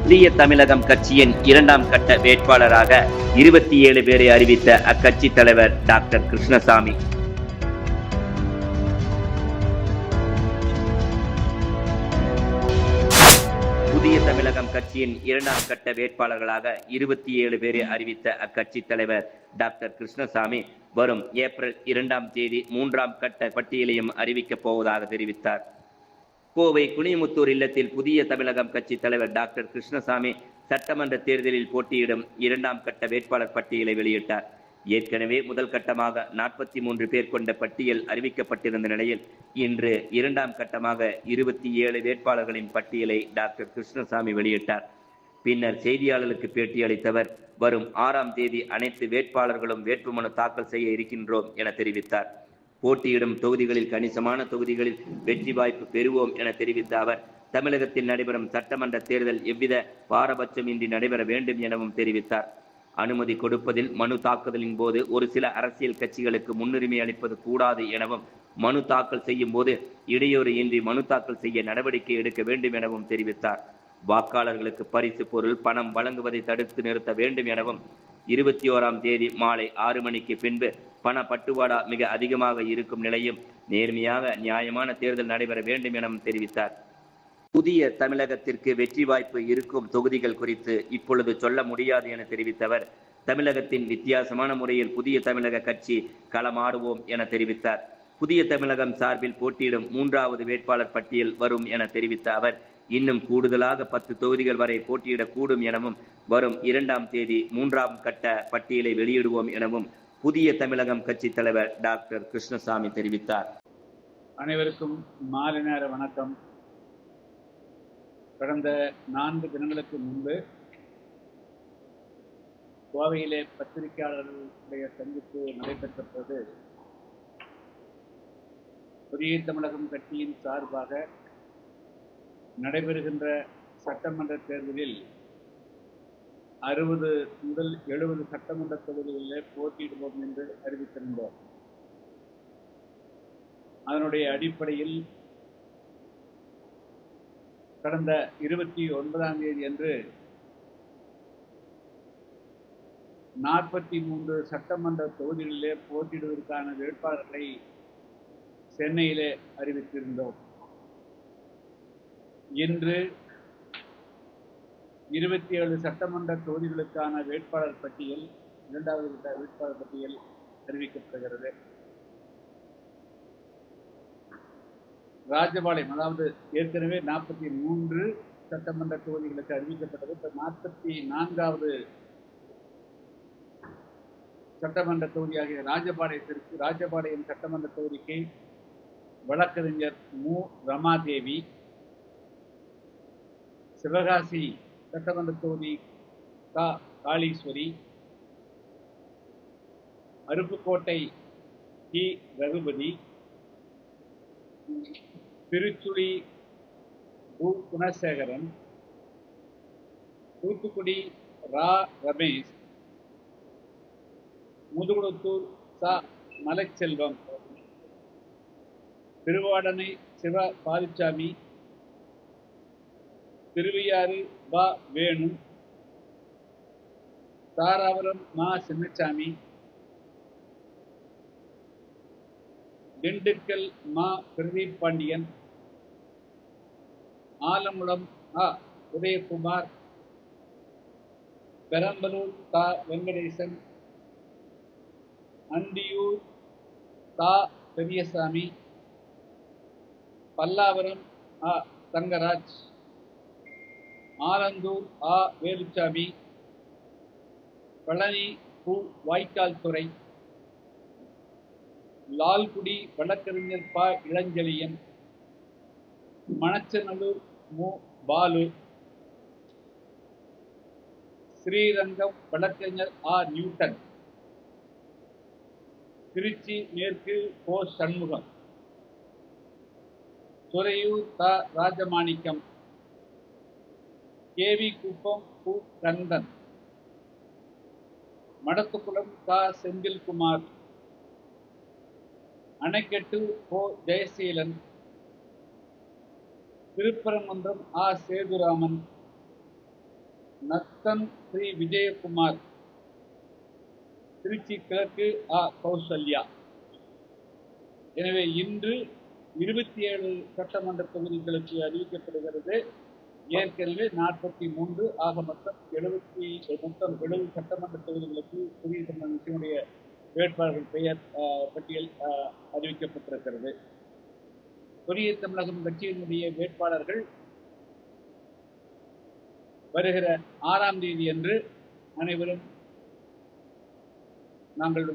புதிய தமிழகம் கட்சியின் 2ஆம் கட்ட வேட்பாளராக 27 பேரை அறிவித்த அக்கட்சி தலைவர் டாக்டர் கிருஷ்ணசாமி. புதிய தமிழகம் கட்சியின் 2ஆம் கட்ட வேட்பாளர்களாக 27 பேரை அறிவித்த அக்கட்சி தலைவர் டாக்டர் கிருஷ்ணசாமி வரும் ஏப்ரல் 2ஆம் தேதி 3ஆம் கட்ட பட்டியலையும் அறிவிக்கப் போவதாக தெரிவித்தார். கோவை குனிமுத்தூர் இல்லத்தில் புதிய தமிழகம் கட்சி தலைவர் டாக்டர் கிருஷ்ணசாமி சட்டமன்ற தேர்தலில் போட்டியிடும் 2ஆம் கட்ட வேட்பாளர் பட்டியலை வெளியிட்டார். ஏற்கனவே முதல் கட்டமாக 43 பேர் கொண்ட பட்டியல் அறிவிக்கப்பட்டிருந்த நிலையில் இன்று 2ஆம் கட்டமாக 27 வேட்பாளர்களின் பட்டியலை டாக்டர் கிருஷ்ணசாமி வெளியிட்டார். பின்னர் செய்தியாளர்களுக்கு பேட்டியளித்தவர், வரும் 6ஆம் தேதி அனைத்து வேட்பாளர்களும் வேட்புமனு தாக்கல் செய்ய இருக்கின்றோம் என தெரிவித்தார். போட்டியிடும் தொகுதிகளில் கணிசமான தொகுதிகளில் வெற்றி வாய்ப்பு பெறுவோம் என தெரிவித்த அவர், தமிழகத்தில் நடைபெறும் சட்டமன்ற தேர்தல் எவ்வித பாரபட்சமின்றி நடைபெற வேண்டும் எனவும் தெரிவித்தார். அனுமதி கொடுப்பதில் மனு தாக்குதலின் போது ஒரு சில அரசியல் கட்சிகளுக்கு முன்னுரிமை அளிப்பது கூடாது எனவும், மனு தாக்கல் செய்யும் போது இடையூறு இன்றி மனு தாக்கல் செய்ய நடவடிக்கை எடுக்க வேண்டும் எனவும் தெரிவித்தார். வாக்காளர்களுக்கு பரிசு பொருள் பணம் வழங்குவதை தடுத்து நிறுத்த வேண்டும் எனவும், 21ஆம் தேதி மாலை 6 மணிக்கு பின்பு பண பட்டுவாடா மிக அதிகமாக இருக்கும் நிலையும் நேர்மையாக நியாயமான தேர்தல் நடைபெற வேண்டும் எனவும் தெரிவித்தார். புதிய தமிழகத்திற்கு வெற்றி வாய்ப்பு இருக்கும் தொகுதிகள் குறித்து இப்பொழுது சொல்ல முடியாது என தெரிவித்தவர், தமிழகத்தின் வித்தியாசமான முறையில் புதிய தமிழக கட்சி களமாடுவோம் என தெரிவித்தார். புதிய தமிழகம் சார்பில் போட்டியிடும் 3வது வேட்பாளர் பட்டியல் வரும் என தெரிவித்த அவர், இன்னும் கூடுதலாக 10 தொகுதிகள் வரை போட்டியிடக்கூடும் எனவும், வரும் 2ஆம் தேதி 3ஆம் கட்ட பட்டியலை வெளியிடுவோம் எனவும் புதிய தமிழகம் கட்சி தலைவர் டாக்டர் கிருஷ்ணசாமி தெரிவித்தார். அனைவருக்கும் மாலை நேர வணக்கம். கடந்த 4 தினங்களுக்கு முன்பு கோவையிலே பத்திரிகையாளர்களுடைய சந்திப்பு நடைபெற்ற போது புதிய தமிழகம் கட்சியின் சார்பாக நடைபெறுகின்ற சட்டமன்ற தேர்தலில் 60 முதல் 70 சட்டமன்ற தொகுதிகளிலே போட்டியிடுவோம் என்று அறிவித்திருந்தோம். அதனுடைய அடிப்படையில் கடந்த 29ஆம் தேதி அன்று 43 சட்டமன்ற தொகுதிகளிலே போட்டியிடுவதற்கான வேட்பாளர்களை சென்னையிலே அறிவித்திருந்தோம். இன்று 27 சட்டமன்ற தொகுதிகளுக்கான வேட்பாளர் பட்டியல், 2வது வேட்பாளர் பட்டியல் அறிவிக்கப்படுகிறது. ராஜபாளையம், அதாவது ஏற்கனவே 43 சட்டமன்ற தொகுதிகளுக்கு அறிவிக்கப்பட்டது. இப்ப 44வது சட்டமன்ற தொகுதியாகிய ராஜபாளையம் சட்டமன்ற தொகுதிக்கு வழக்கறிஞர் மு. ரமாதேவி, சிவகாசி சட்டமன்ற தொகுதி காளீஸ்வரி, அருப்புக்கோட்டை டி. ரகுபதி, திருச்சுழி டு. குணசேகரன், தூத்துக்குடி ரா. ரமேஷ், முதுகுளத்தூர் ச. மலைச்செல்வம், திருவாடனை சிவ. பாரிச்சாமி, திருவையாறு ப. வேணு, தாராபுரம் மா. சின்னசாமி, திண்டுக்கல் மா. பிரதீப் பாண்டியன், ஆலங்குளம் அ. உதயகுமார், பெரம்பலூர் தா. வெங்கடேசன், அந்தியூர் தா. பெரியசாமி, பல்லாவரம் அ. தங்கராஜ், ஆலந்தூர் ஆ. வேலுச்சாமி, பழனி பூ. வாய்க்கால் துறை, லால்குடி வழக்கறிஞர் ப. இளஞ்செழியன், மணச்சநல்லூர் மு. பாலு, ஸ்ரீரங்கம் வழக்கறிஞர் ஆ. நியூட்டன், திருச்சி மேற்கு கோ. சண்முகம், துறையூர் த. ராஜமாணிக்கம், கேவி குப்பம் கு. கந்தன், மடத்துக்குளம் க. செந்தில்குமார், அணைக்கட்டு கோ. ஜெயசீலன், திருப்பரங்குன்றம் ஆ. சேதுராமன், நத்தம் ஸ்ரீ விஜயகுமார், திருச்சி கிழக்கு கௌசல்யா. எனவே இன்று 27 சட்டமன்ற தொகுதிகளுக்கு அறிவிக்கப்படுகிறது. ஏற்கனவே 43, ஆக மொத்தம் 70 சட்டமன்ற தொகுதிகளுக்கு புதிய தமிழக கட்சியினுடைய வேட்பாளர்கள் பெயர் பட்டியல் அறிவிக்கப்பட்டிருக்கிறது. புதிய தமிழகம் கட்சியினுடைய வேட்பாளர்கள் வருகிற 6ஆம் தேதி அன்று அனைவரும் நாங்கள்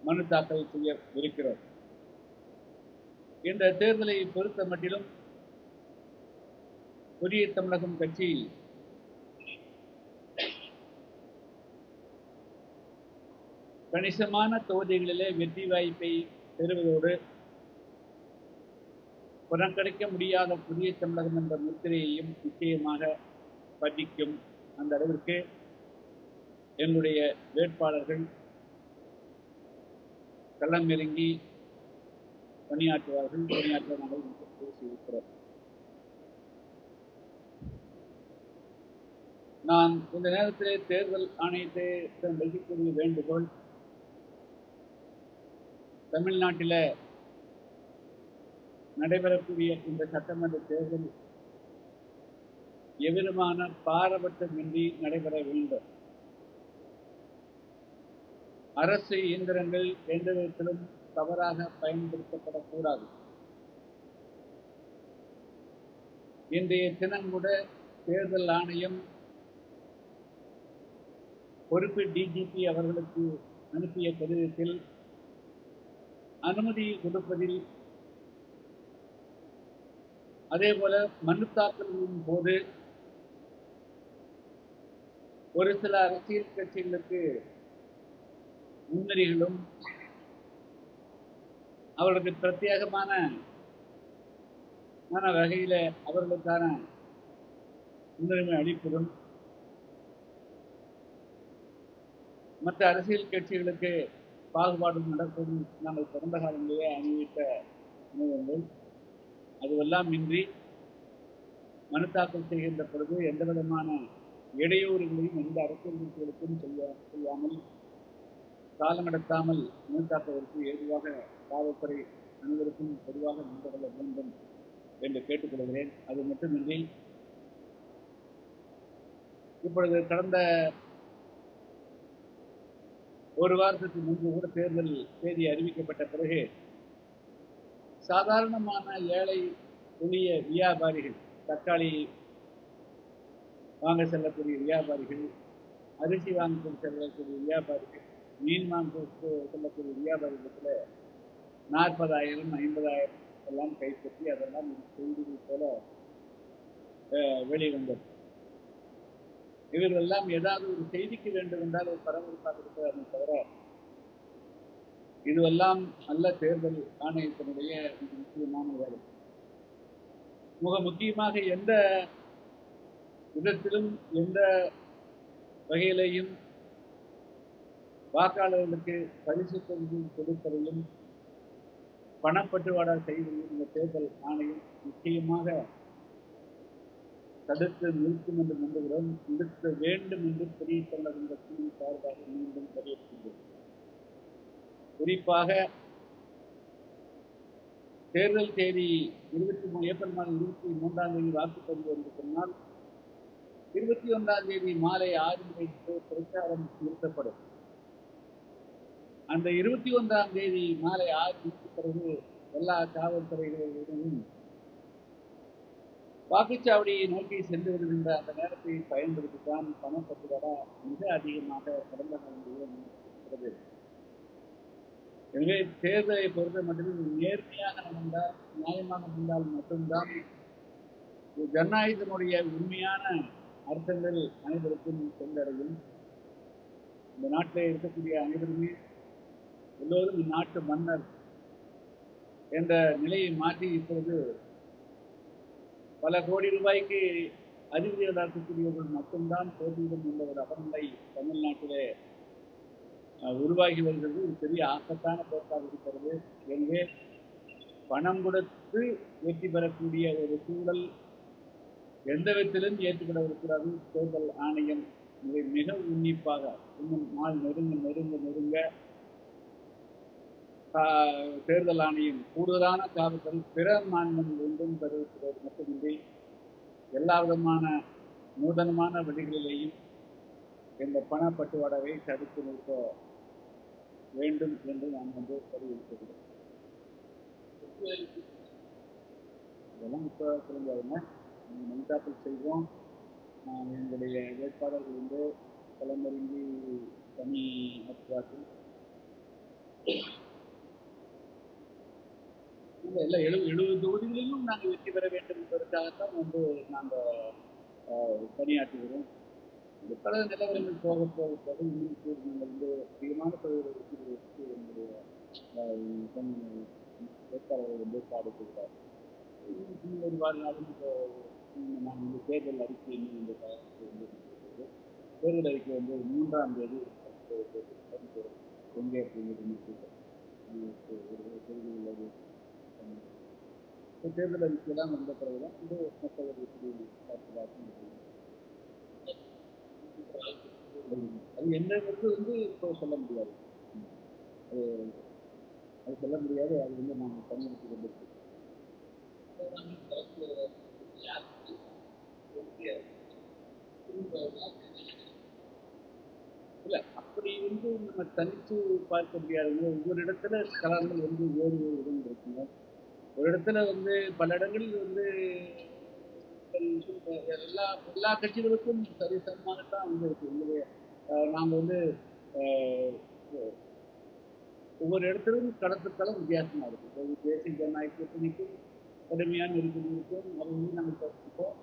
மனு தாக்கல் செய்ய இருக்கிறோம். இந்த தேர்தலை பொறுத்த மட்டிலும் புதிய தமிழகம் கட்சி கணிசமான தொகுதிகளிலே வெற்றி வாய்ப்பை பெறுவதோடு புறக்கணிக்க முடியாத புதிய தமிழகம் என்ற முத்திரையையும் நிச்சயமாக பதிக்கும். அந்த அளவிற்கு எங்களுடைய வேட்பாளர்கள் களம் இறங்கி பணியாற்றுவார்கள். பணியாற்ற நாங்கள் பேசியிருக்கிறோம். நான் இந்த நேரத்திலே தேர்தல் ஆணையத்தை வைக்கக்கூடிய வேண்டுகோள், தமிழ்நாட்டில் நடைபெறக்கூடிய இந்த சட்டமன்ற தேர்தல் எவ்விதமான பாரபட்சமின்றி நடைபெற வேண்டும். அரசு இயந்திரங்கள் எந்த விதத்திலும் தவறாக பயன்படுத்தப்படக்கூடாது. இன்றைய தினம் கூட தேர்தல் ஆணையம் பொறுப்பு டிஜிபி அவர்களுக்கு அனுப்பிய கடிதத்தில் அனுமதி கொடுப்பதில், அதே போல மனு தாக்கலின் போது ஒரு சில அரசியல் கட்சிகளுக்கு முன்னுரிமைகளும் அவர்களுக்கு பிரத்யேகமான வகையில அவர்களுக்கான முன்னுரிமை அளிப்பதும், மற்ற அரசியல் கட்சிகளுக்கு பாகுபாடும் நடப்பதும் நாங்கள் கடந்த காலங்களிலே அனுபவித்த அனுபவங்கள். அதுவெல்லாம் இன்றி மனு தாக்கல் செய்கின்ற பொழுது எந்த விதமான இடையூறுகளையும் எந்த அரசியல் கட்சிகளுக்கும் செய்யாமல் காலம் நடத்தாமல் மனு தாக்குவதற்கு ஏதுவாக காவல்துறை அனைவருக்கும் பொதுவாக நடந்து கொள்ள வேண்டும் என்று கேட்டுக்கொள்கிறேன். அது மட்டுமின்றி இப்பொழுது கடந்த ஒரு வாரத்துக்கு முன்பு கூட தேர்தல் தேதி அறிவிக்கப்பட்ட பிறகு சாதாரணமான ஏழை எளிய வியாபாரிகள், தக்காளி வாங்க செல்லக்கூடிய வியாபாரிகள், அரிசி வாங்க செல்லக்கூடிய வியாபாரிகள், மீன் வாங்க செல்லக்கூடிய வியாபாரிகளுக்கு 40,000, 50,000 எல்லாம் கைப்பற்றி அதெல்லாம் செய்திகள் போல வெளிவந்தது. இவர்களெல்லாம் ஏதாவது ஒரு செய்திக்கு வேண்டும் என்றால் ஒரு பரபரப்பாக இருக்கிறார்கள் தவிர, இதுவெல்லாம் நல்ல தேர்தல் ஆணையத்தினுடைய முக்கியமான வேலை. மிக முக்கியமாக எந்த விதத்திலும் எந்த வகையிலையும் வாக்காளர்களுக்கு பரிசு கொடுப்பதையும் பணப்பட்டுவாடா செய்வதையும் இந்த தேர்தல் ஆணையம் நிச்சயமாக தடுத்து நிறுத்தும் என்று நம்புகிறோம். நிறுத்த வேண்டும் என்று புதிய தமிழகம் கட்சியின் சார்பாக மீண்டும் வலியுறுத்துகிறோம். குறிப்பாக தேர்தல் தேதி ஏப்ரல் மாதம் 23ஆம் தேதி வாக்குப்பதிவு என்று சொன்னால் 21ஆம் தேதி மாலை 6 மணிக்கு பிரச்சாரம் நிறுத்தப்படும். அந்த 21ஆம் தேதி மாலை 6 மணிக்கு பிறகு எல்லா காவல்துறைகளிடமும் வாக்குச்சாவடியை நோக்கி சென்று வருகின்ற அந்த நேரத்தை பயன்படுத்தித்தான் பணப்பட்டுவாடா மிக அதிகமாக கடந்த காலங்களில் நடக்கிறது. எனவே தேர்தலை பொறுத்த மட்டும் நேர்மையாக நடந்தால், நியாயமாக நடந்தால் மட்டும்தான் ஜனநாயகத்தினுடைய உண்மையான அர்த்தங்கள் அனைவருக்கும் சென்றடையும். இந்த நாட்டில் இருக்கக்கூடிய அனைவருமே எல்லோரும் இந்நாட்டு மன்னர் என்ற நிலையை மாற்றி இப்பொழுது பல கோடி ரூபாய்க்கு அறிவியல் நடத்தக்கூடியவர்கள் மட்டும்தான் போட்டியிடும் என்ற ஒரு அவநிலை தமிழ்நாட்டிலே உருவாகி வருகிறது. ஒரு பெரிய ஆபத்தான போக்காக இருக்கிறது. எனவே பணம் கொடுத்து வெற்றி பெறக்கூடிய ஒரு சூழல் எந்த விதத்திலும் ஏற்றுக்கிடவிருக்கிறது. தேர்தல் ஆணையம் இதை மிக உன்னிப்பாக இன்னும் நாள் நெருங்க நெருங்க நெருங்க தேர்தல் ஆணையம் கூடுதலான காலத்தில் பிற மாநிலங்கள் ஒன்றும் தெரிவிக்கிறது மட்டுமின்றி எல்லா விதமான நூதனமான வழிகளிலேயும் இந்த பணப்பட்டுவாடாவை தடுத்து நிறுத்த வேண்டும் என்று நான் வலியுறுத்துகிறேன். இதெல்லாம் இப்போ சொல்லுங்க மனிதாக்கல் செய்வோம். எங்களுடைய வேட்பாளர்கள் களமிறங்கி பணி ஆற்றுவார்கள். எல்லா 70 தொகுதிகளிலும் நாங்கள் வெற்றி பெற வேண்டும் என்பதற்காகத்தான் நாங்கள் பணியாற்றுகிறோம். இந்த பல நிலவரங்கள் போக போக போக இன்னும் நாங்கள் அதிகமான தொழில்களை வெற்றி என்னுடைய வேட்பாளர்கள் பாடுகிறார். ஒரு வார நாளும் நான் தேர்தல் அறிக்கை இந்த தேர்தல் அறிக்கை 3ஆம் தேதி எங்கே உள்ளது. தேர்தல் அறிக்கையெல்லாம் வந்த பிறகுதான் மக்கள் அது என்னங்கிறது இப்போ சொல்ல முடியாது. அது சொல்ல முடியாது. அது நாங்கள் பயன்படுத்தி கொண்டிருக்கோம். இல்ல அப்படி நம்ம தனித்து பார்க்க முடியாது. ஒவ்வொரு இடத்துல கலர்கள் வேறு இடம் இருக்குங்க. ஒரு இடத்துல பல இடங்களில் எல்லா கட்சிகளுக்கும் சரிசமமாகத்தான் இருக்கு. நாங்கள் ஒவ்வொரு இடத்திலும் களத்துக்களம் வித்தியாசமா இருக்கு. தேசிய ஜனநாயக கூட்டணிக்கும் கடுமையான நெருக்கடி இருக்கும். அதை நாங்கள் பார்த்துருக்கோம்.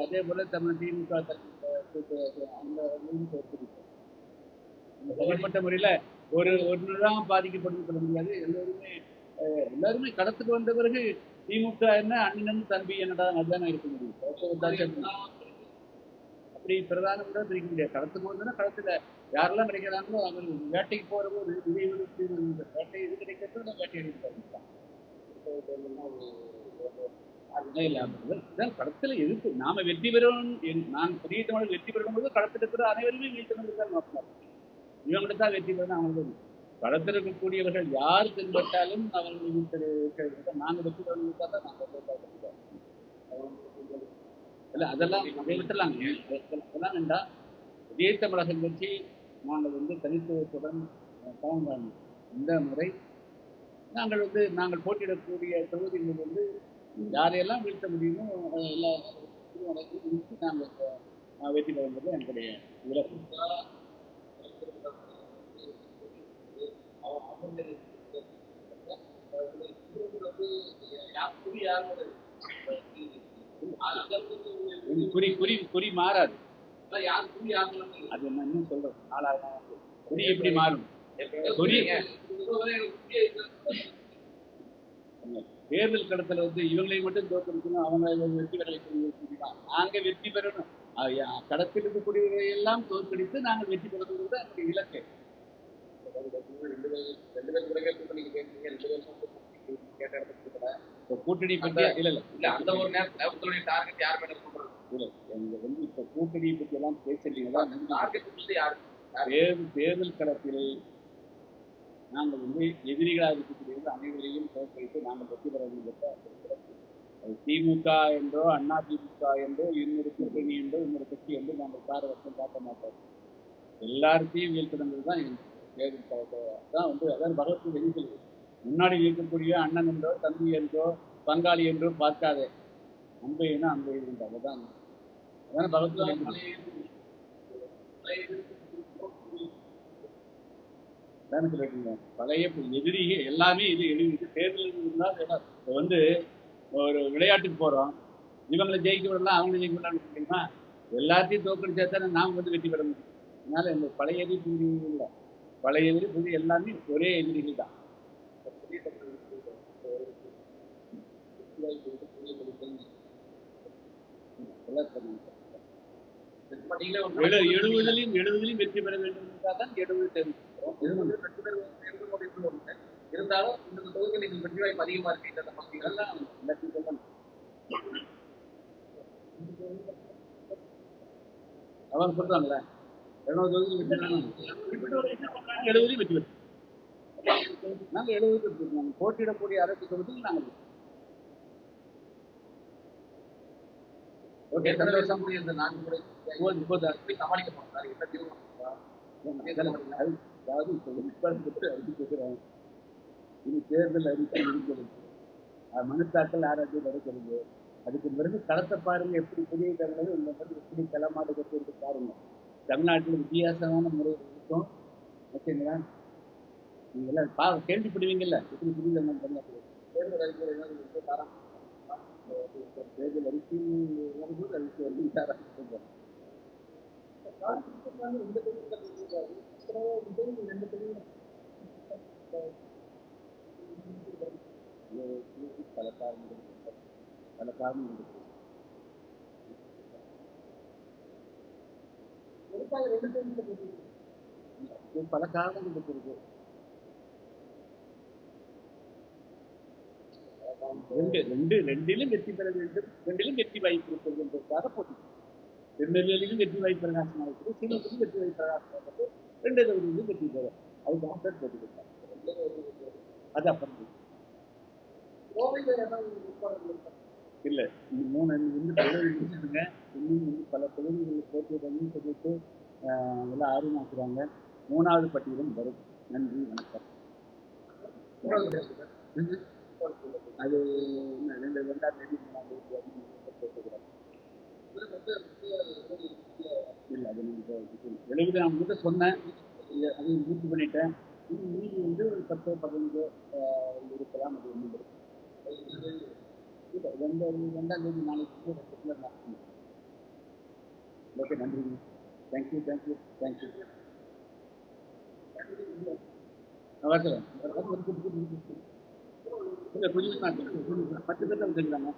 அதே போல தமிழ் திமுக அந்த தோற்கடிக்கும். தனிப்பட்ட முறையில ஒன்றுதான் பாதிக்கப்படுது சொல்ல முடியாது. எல்லாருமே களத்துக்கு வந்த பிறகு திமுக என்ன அண்ணன் தம்பி என்னடா அதுதானே இருக்க முடியும். அப்படி பிரதான கூட பிரிக்க முடியாது. களத்துக்கு வந்தோன்னா களத்துல யாரெல்லாம் கிடைக்கிறாங்களோ அவங்க வேட்டைக்கு போறபோது வேட்டை இது கிடைக்கிறதோ வேட்டை அடிப்பாங்க. களத்துல எதிர்ப்பு நாம வெற்றி பெறணும். நான் பெரிய தமிழ் வெற்றி பெறும் போது களத்தில் இருக்கிற அனைவருமே வீட்டு தான் நோக்கினார். இவங்களுக்கு தான் வெற்றி பெறணும். அவங்களுக்கு களத்தில் இருக்கக்கூடியவர்கள் யார் தென்பட்டாலும் அவர்கள் வீட்டு நாங்கள் வெற்றி பெறணும் தான் நாங்கள் இல்லை அதெல்லாம் அதை விட்டுலாங்க. அதெல்லாம் வேண்டாம். இதே தமிழகம் வச்சு நாங்கள் தனித்துவத்துடன் கலந்தாங்க. இந்த முறை நாங்கள் போட்டியிடக்கூடிய தொகுதிகள் யாரையெல்லாம் வீழ்த்த முடியுமோ எல்லா நாங்கள் வெற்றி பெறும்போது எங்களுடைய விலக்கு. குறி மாறாது. அது என்ன இன்னும் சொல்றேன். குறி எப்படி மாறும்? தேர்தல் கடத்துல இவங்களை மட்டும் தோற்கடிக்கணும், அவங்க வெற்றி பெற வைக்கணும். நாங்க வெற்றி பெறணும். கடத்தில் இருக்கக்கூடியவர்களை எல்லாம் தோற்கடித்து நாங்கள் வெற்றி பெறணுங்கிறது என்னுடைய இலக்கு. கூட்டணி பற்றி இல்ல அந்த ஒரு நேரத்துல டார்கெட் யார் மேல சொல்றது இல்ல. எங்க இப்ப கூட்டணி பற்றி எல்லாம் பேசுறீங்களா? தேர்தல் களத்தில் நாங்கள் எதிரிகளாக இருக்கக்கூடியது அனைவரையும் தோற்கடித்து நாங்கள் வெற்றி பெற வேண்டும். திமுக என்றோ அண்ணா திமுக என்றோ இன்னொரு கூட்டணி என்றோ இன்னொரு கட்சி என்றோ நாங்கள் பாரபட்சம் காட்ட மாட்டோம். எல்லாருக்கையும் வீழ்த்தினது தான் தேர்தல் தான் அதான் பகவத் வெளி முன்னாடி இருக்கக்கூடிய அண்ணன் என்றோ தம்பி என்றோ பங்காளி என்றோ பார்க்காதே. அன்பைனா அன்பை அதுதான் அதான் பகவத் பழைய எதிரிகள் எல்லாமே இது எழுதி தேர்தல் இருந்தால் ஒரு விளையாட்டுக்கு போறோம். இவங்களை ஜெயிக்க விடலாம், அவங்களை ஜெயிக்க விடலாம் தெரியுமா? எல்லாத்தையும் தோற்கடிச்சா தானே நாம் வெற்றி பெற முடியும். அதனால இந்த பழைய எதிரி புதிய இல்லை. பழைய எதிரி புதிய எல்லாமே ஒரே எதிரிகள் தான். 70 வெற்றி பெற வேண்டும் என்றால் தான் 70 தெரிவிக்கிறோம். இருந்தாலும் இந்த தொகுதியில் நீங்கள் வெற்றி வாய்ப்பு அதிகமாக இருக்கீங்க. அவங்க சொல்றாங்களே 200 தொகுதி வெற்றி பெறணும். 70 வெற்றி பெறும். நாங்க 70 எடுத்துருக்கோம். போட்டியிடக்கூடிய அரசு தொகுதியில் நாங்கள் ஓகே சந்தோஷம். இந்த 4 முறை சமாளிக்க போறாரு என்ன தீர்வு அதாவது இப்போ வெளிப்பாடு அறிவிக்கிறோம். இது தேர்தல் அறிக்கை இருக்கிறது, மனு தாக்கல் ஆராய்ச்சி நடக்கிறது. அதுக்கு பிறகு களத்தை பாருங்க, எப்படி புதிய தமிழக இந்த மாதிரி எப்படி களமாடுகிறது என்று பாருங்க. தமிழ்நாட்டில் வித்தியாசமான முறைகள் இருக்கும். ஓகேங்களா? நீங்க எல்லாம் கேள்விப்படுவீங்கல்ல எப்படி புதிய தமிழ் தமிழ்நாட்டில் தேர்தல் அறிக்கை தேர்தல் அறிக்கை வரும்போது அறிக்கை வந்து விசாரணை பல காரணங்கள் பல காரணங்கள் இருக்கு. பல காரணங்கள் இருக்கிறது. ரெண்டிலும் வெற்றி பெற வேண்டும், ரெண்டிலும் வெற்றி வாய்ப்பு இருக்கிறது என்பதற்காக போட்டி. திருநெல்வேலியிலும் வெற்றி வாய்ப்பு பிரகாசம் ஆகிறது, சீனத்திலும் வெற்றி வாய்ப்பு பிரகாசம் ஆகிறது, 2 தொகுதியிலும் வெற்றி பெறும். அதுக்காக பேர் போட்டி கொடுத்தாங்க. அது அப்புறம் இல்லை, இன்னும் 3 முடிச்சுட்டுங்க. இன்னும் பல தொகுதிகளில் போட்டி பண்ணி சொல்லிட்டு எல்லாம் ஆர்வமாக்குறாங்க. 3வது பட்டியலும் வரும். நன்றி, வணக்கம். அது 2ஆம் தேதி 3ஆம் தேதி போட்டுக்கிறாங்க. இல்லை, அது நீங்கள் 70 நான் உங்கள்கிட்ட சொன்னேன், அதையும் பூர்த்தி பண்ணிட்டேன். மீதி வந்து ஒரு 10 15 இருக்கலாம். அது ஒன்றும் இல்லை, 2ஆம் தேதி நாளைக்கு 2 நடக்கும். ஓகே, நன்றிங்க. Thank you thank you thank you. வரலாம். இல்லை, புரியுது. 10 பேர் தான் வந்துருக்காங்க.